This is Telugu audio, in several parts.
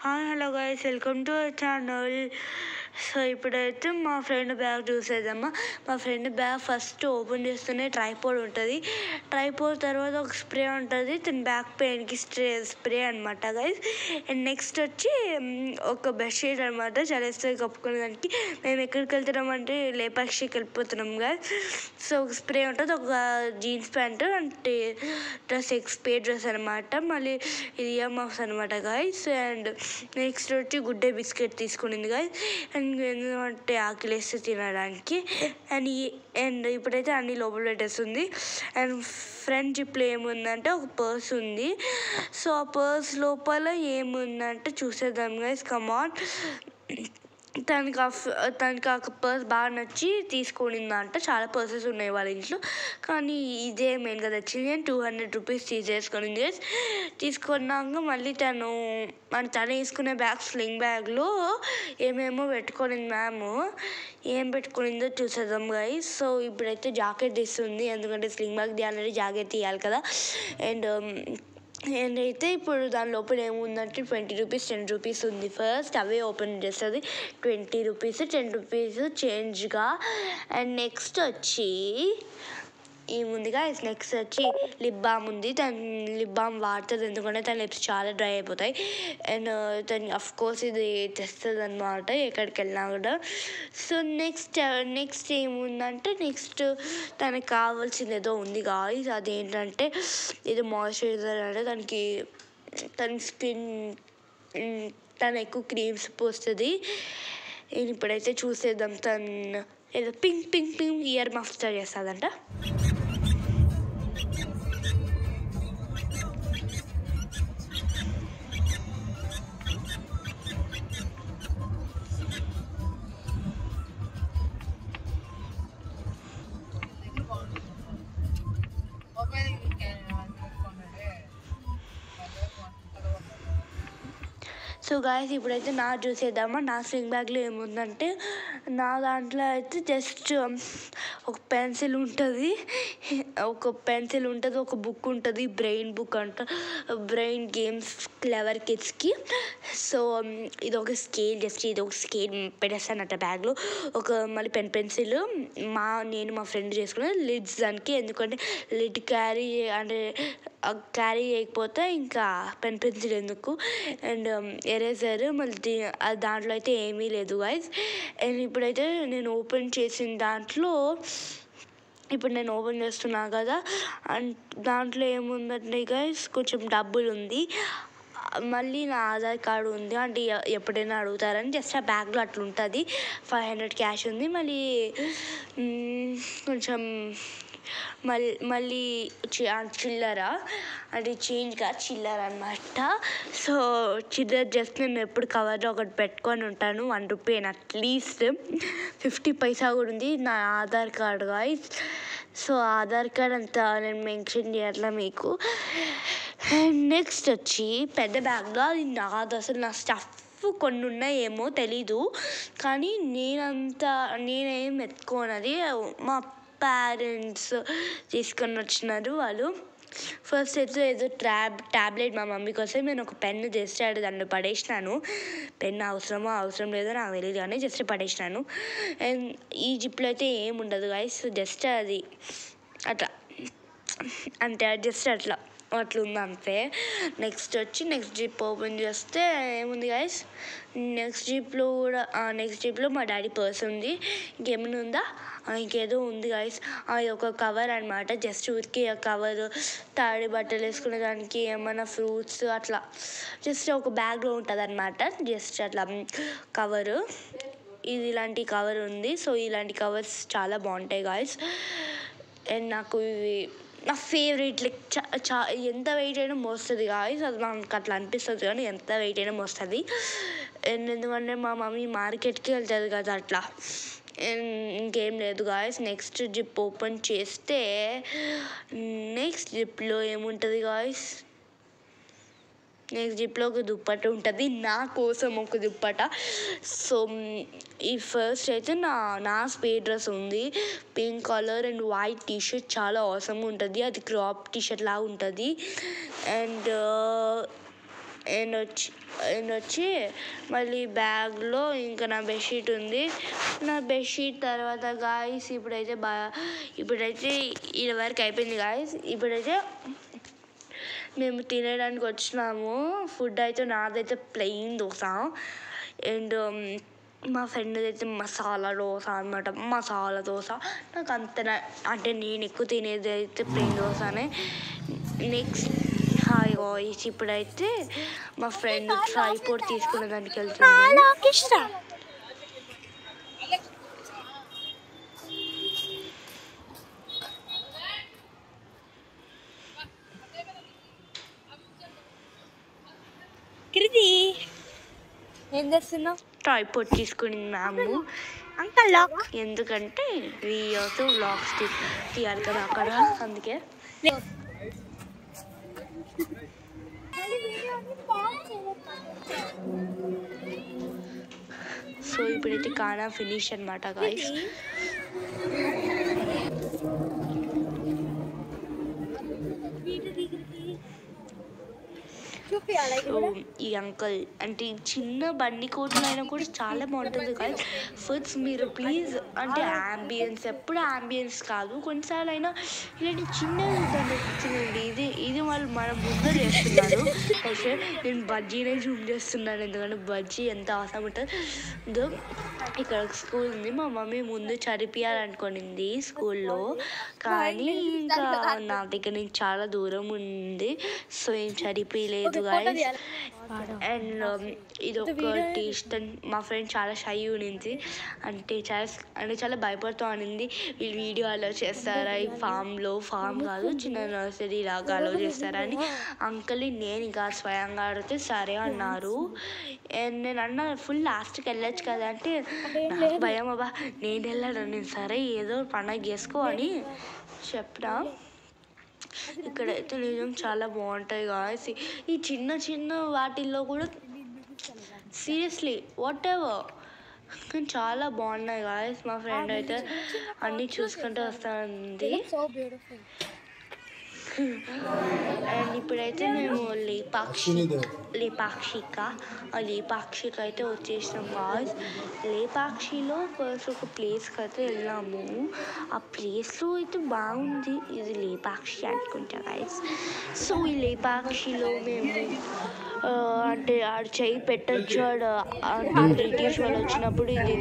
Hi hello guys, welcome to our channel. So ఇప్పుడైతే మా ఫ్రెండ్ బ్యాగ్ చూసేద్దామా. మా ఫ్రెండ్ బ్యాగ్ ఫస్ట్ ఓపెన్ చేస్తూనే ట్రైపోడ్ ఉంటుంది. ట్రైపోడ్ తర్వాత ఒక స్ప్రే ఉంటుంది, తన బ్యాక్ పెయిన్కి స్ప్రే అనమాట గైస్. అండ్ నెక్స్ట్ వచ్చి ఒక బెడ్షీట్ అనమాట, చలేస్తుంది కప్పుకునే దానికి. మేము ఎక్కడికి వెళ్తున్నామంటే లేపాక్షికి వెళ్ళిపోతున్నాం గైస్. సో ఒక స్ప్రే ఉంటుంది, ఒక జీన్స్ ప్యాంటు అంటే డ్రెస్ స్ప్రే డ్రెస్ అనమాట. మళ్ళీ ఇది ఇయర్ మఫ్స్ అనమాట గైస్. అండ్ నెక్స్ట్ వచ్చి గుడ్ డే బిస్కెట్ తీసుకునింది గైస్. అండ్ ఎందుకంటే ఆకలిస్తే తినడానికి. అండ్ ఇప్పుడైతే అన్ని లోపల పెట్టేస్తుంది. అండ్ ఫ్రంట్ జిప్లో ఏముందంటే ఒక పర్స్ ఉంది. సో ఆ పర్స్ లోపల ఏముందంటే చూసేద్దాం గైస్, కమాన్. తనకి ఆ పర్స్ బాగా నచ్చి తీసుకునిందంట. చాలా పర్సెస్ ఉన్నాయి వాళ్ళ ఇంట్లో, కానీ ఇదే మెయిన్గా తెచ్చింది. నేను 200 రూపీస్ తీసేసుకునింది. తీసుకున్నాక మళ్ళీ తను వేసుకునే బ్యాగ్ స్లింగ్ బ్యాగ్లో ఏమేమో పెట్టుకునింది మ్యామ్. ఏం పెట్టుకునిందో చూసేద్దాం గైస్. సో ఇప్పుడైతే జాకెట్ తీస్తుంది, ఎందుకంటే స్లింగ్ బ్యాగ్ తీయాలంటే జాకెట్ తీయాలి కదా. అండ్ అయితే ఇప్పుడు దాని లోపల ఏముందంటే 20 రూపీస్ 10 రూపీస్ ఉంది. ఫస్ట్ అవే ఓపెన్ చేస్తుంది. 20 రూపీస్ 10 రూపీస్ చేంజ్గా. అండ్ నెక్స్ట్ వచ్చి ఏముందిగా, నెక్స్ట్ వచ్చి లిప్ బామ్ ఉంది. తను లిప్ బామ్ వాడుతుంది, ఎందుకంటే తన లిప్స్ చాలా డ్రై అయిపోతాయి. అండ్ తను అఫ్కోర్స్ ఇది తెస్తుంది అనమాట ఎక్కడికి వెళ్ళినా కూడా. సో నెక్స్ట్ ఏముందంటే, నెక్స్ట్ తనకి కావాల్సింది ఏదో ఉంది గాయ్స్. అదేంటంటే ఇది మాయిశ్చరైజర్. అంటే తన స్కిన్ తను ఎక్కువ క్రీమ్స్ పోస్తుంది. నేను ఇప్పుడైతే చూసేద్దాం. తను ఏదో pink pink pink year muffs చేస్తుందంట. సో గాయస్ ఇప్పుడైతే నా చూసేద్దామా. నా స్లింగ్ బ్యాగ్లో ఏముందంటే, నా దాంట్లో అయితే జస్ట్ ఒక పెన్సిల్ ఉంటుంది, ఒక బుక్ ఉంటుంది, బ్రెయిన్ బుక్ అంట, బ్రెయిన్ గేమ్స్ క్లెవర్ కిడ్స్కి. సో ఇది ఒక స్కేల్, ఇది ఒక స్కేల్ పెట్టేస్తానట బ్యాగ్లో. మళ్ళీ పెన్సిల్ నేను మా ఫ్రెండ్ చేసుకునే లిడ్స్ దానికి, ఎందుకంటే లిడ్ క్యారీ చేయకపోతే ఇంకా పెన్సిల్ ఎందుకు. అండ్ ఎరేజర్, మళ్ళీ దాంట్లో అయితే ఏమీ లేదు గైస్. అండ్ ఇప్పుడైతే నేను ఓపెన్ చేసిన దాంట్లో ఇప్పుడు నేను ఓపెన్ చేస్తున్నా కదా, అండ్ దాంట్లో ఏముందంటే గైస్ కొంచెం డబ్బులు ఉంది, మళ్ళీ నా ఆధార్ కార్డు ఉంది. అంటే ఎప్పుడైనా అడుగుతారని జస్ట్ ఆ బ్యాగ్లో అట్లా ఉంటుంది. 500 క్యాష్ ఉంది, మళ్ళీ కొంచెం మళ్ళీ చిల్లర, అంటే చేంజ్గా చిల్లర అనమాట. సో చిల్లర జస్ట్ నేను ఎప్పుడు కవర్లో ఒకటి పెట్టుకొని ఉంటాను. 1 రూపీ అట్లీస్ట్ 50 పైసా కూడా ఉంది. నా Aadhaar card guys. So Aadhaar card అంతా నేను మెన్షన్ చేయట్లా మీకు. అండ్ నెక్స్ట్ వచ్చి పెద్ద బ్యాగ్లో అది నాది. అసలు నా స్టఫ్ కొన్ని ఉన్నాయేమో తెలీదు, కానీ నేనేం ఎత్తుకోనది. మా పేరెంట్స్ తీసుకొని వచ్చినారు వాళ్ళు. ఫస్ట్ అయితే ఏదో ట్యాబ్లెట్ మా మమ్మీ కోసం నేను ఒక పెన్ను చేస్తాడు, దాన్ని పడేసినాను. పెన్ను అవసరం లేదో నాకు తెలియదు, కానీ జస్ట్ పడేసినాను. అండ్ ఈ జిప్లో అయితే ఏముండదు గైస్, జస్ట్ అది అట్లా, అంటే జస్ట్ అట్లా ఉంది అంతే. నెక్స్ట్ జిప్ ఓపెన్ చేస్తే ఏముంది గైస్, నెక్స్ట్ జిప్లో మా డాడీ పర్స్ ఉంది. ఇంకేమైనా ఉందా, ఇంకేదో ఉంది గైస్. అది ఒక కవర్ అనమాట, జస్ట్ ఊరికి ఆ కవర్ తాడి బట్టలు వేసుకునే దానికి, ఏమైనా ఫ్రూట్స్ అట్లా జస్ట్ ఒక బ్యాగ్లో ఉంటుంది అనమాట. జస్ట్ అట్లా కవరు, ఇలాంటి కవర్ ఉంది. సో ఇలాంటి కవర్స్ చాలా బాగుంటాయి గాయస్. అండ్ నాకు ఇవి నా ఫేవరెట్. లైక్ ఎంత వెయిట్ అయినా మోస్తుంది గాయస్, అది మనకు అట్లా అనిపిస్తుంది, కానీ ఎంత వెయిట్ అయినా మోస్తుంది. అండ్ ఎందుకంటే మా మమ్మీ మార్కెట్కి వెళ్తుంది కదా అట్లా. ఇంకేం లేదు గాయస్. నెక్స్ట్ జిప్ ఓపెన్ చేస్తే నెక్స్ట్ జిప్లో ఏముంటుంది గాయస్, నెక్స్ట్ జిప్లో ఒక దుప్పట ఉంటుంది, నా కోసం ఒక దుప్పట. సో ఈ ఫస్ట్ అయితే నా స్ప్రే డ్రెస్ ఉంది, pink colour and white T shirt, చాలా అవసరంగా ఉంటుంది. అది క్రాప్ టీషర్ట్ లాగా ఉంటుంది. అండ్ వచ్చి మళ్ళీ బ్యాగ్లో ఇంకా నా బెడ్షీట్ ఉంది. నా బెడ్షీట్ తర్వాత గాయస్ ఇప్పుడైతే ఇది వరకు అయిపోయింది గాయస్. ఇప్పుడైతే మేము తినడానికి వచ్చినాము. ఫుడ్ అయితే నాదైతే ప్లెయిన్ దోశ అండ్ మా ఫ్రెండ్ అయితే మసాలా దోశ అనమాట. మసాలా దోశ నాకు అంటే నేను ఎక్కువ తినేది అయితే ప్లెయిన్ దోశనే. నెక్స్ట్ హాయ్ వాయిస్ ఇప్పుడైతే మా ఫ్రెండ్ ట్రైపోడ్ తీసుకునే దానికి వెళ్తుంది. ఏం చేస్తున్నావు? ట్రైపోడ్ తీసుకున్నాము ఎందుకంటే వీడియోస్ వ్లాగ్స్ తీయాలి కదా అక్కడ, అందుకే. సో ఇప్పుడైతే ఖానా ఫినిష్ అనమాట గాయస్. ఈ అంకల్ అంటే చిన్న బండి కోట్లు అయినా కూడా చాలా బాగుంటుంది గాయస్. ఫస్ట్ మీరు ప్లీజ్ అంటే అంబియన్స్ ఎప్పుడు అంబియన్స్ కాదు, కొన్నిసార్లు అయినా ఇలాంటి చిన్నది ఇది వాళ్ళు మన ముందు చేస్తున్నారు. అయితే నేను బజ్జీనే జూమ్ చేస్తున్నాను ఎందుకంటే బజ్జీ ఎంత అవసరం ఉంటుందో. ఇక్కడ స్కూల్ ఉంది, మా మమ్మీ ముందు చదివించాలనుకునింది స్కూల్లో, కానీ ఇంకా నా దగ్గర నుంచి చాలా దూరం ఉంది, సో ఏం చదివించలేదు గాయస్. అండ్ ఇది ఒకటి ఇష్టం. మా ఫ్రెండ్ చాలా షై ఉన్నింది, అంటే చాలా భయపడుతూ అనింది వీళ్ళు వీడియో అలో చేస్తారా ఈ ఫామ్ కాదు చిన్న నర్సరీ లాగా అలో చేస్తారా అని. అంకల్ని నేను ఇంకా స్వయంగా అడిగితే సరే అన్నారు. అండ్ నేను అన్నా ఫుల్ లాస్ట్కి వెళ్ళొచ్చు కదా అంటే నాకు భయం అబ్బా నేను వెళ్ళాను. నేను సరే ఏదో పండగ చేసుకో అని చెప్పినా. ఇక్కడైతే నిజం చాలా బాగుంటాయి గాయస్. ఈ చిన్న వాటిల్లో కూడా సీరియస్లీ వాట్ ఎవర్ కానీ చాలా బాగున్నాయి గాయస్. మా ఫ్రెండ్ అయితే అన్నీ చూసుకుంటూ వస్తుంది. అండ్ ఇప్పుడైతే మేము లేపాక్షికి అయితే వచ్చేసినాం గాయస్. లేపాక్షిలో ఫస్ట్ ఒక ప్లేస్కి అయితే వెళ్ళాము. ఆ ప్లేస్లో అయితే బాగుంది, ఇది లేపాక్షి అనుకుంటా గాయస్. సో ఈ లేపాక్షిలో మేము అంటే ఆడు చెయ్యి పెట్టచ్చు, అంటే బ్రిటిష్ వాళ్ళు వచ్చినప్పుడు ఇది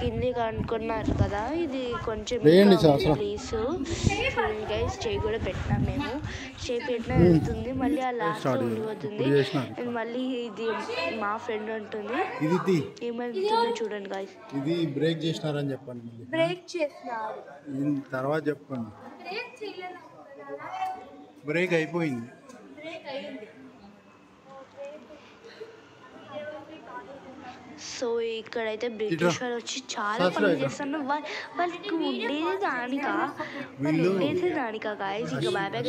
కిందికి అనుకున్నారు కదా, ఇది కొంచెం ప్లేస్ గైస్. చెయ్యి కూడా పెట్టినాం మేము, చెయ్యి పెట్టినా వెళ్తుంది మళ్ళీ ఆ లాస్ట్ ఉండిపోతుంది. అండ్ మళ్ళీ ఇది మా ఫ్రెండ్ ఉంటుంది, ఏమంటుందో చూడండి గాయస్. ఇది బ్రేక్ చేసినారని చెప్పండి, బ్రేక్ చేసినారు తర్వాత చెప్పండి. బ్రేక్ అయిపోయింది. సో ఇక్కడైతే బ్రిటిష్ వాళ్ళు వచ్చి చాలా పనులు చేస్తున్నారు. వాళ్ళకి ఉండేది దానికా గాయస్. ఇంకా బాయ్ బాయ్.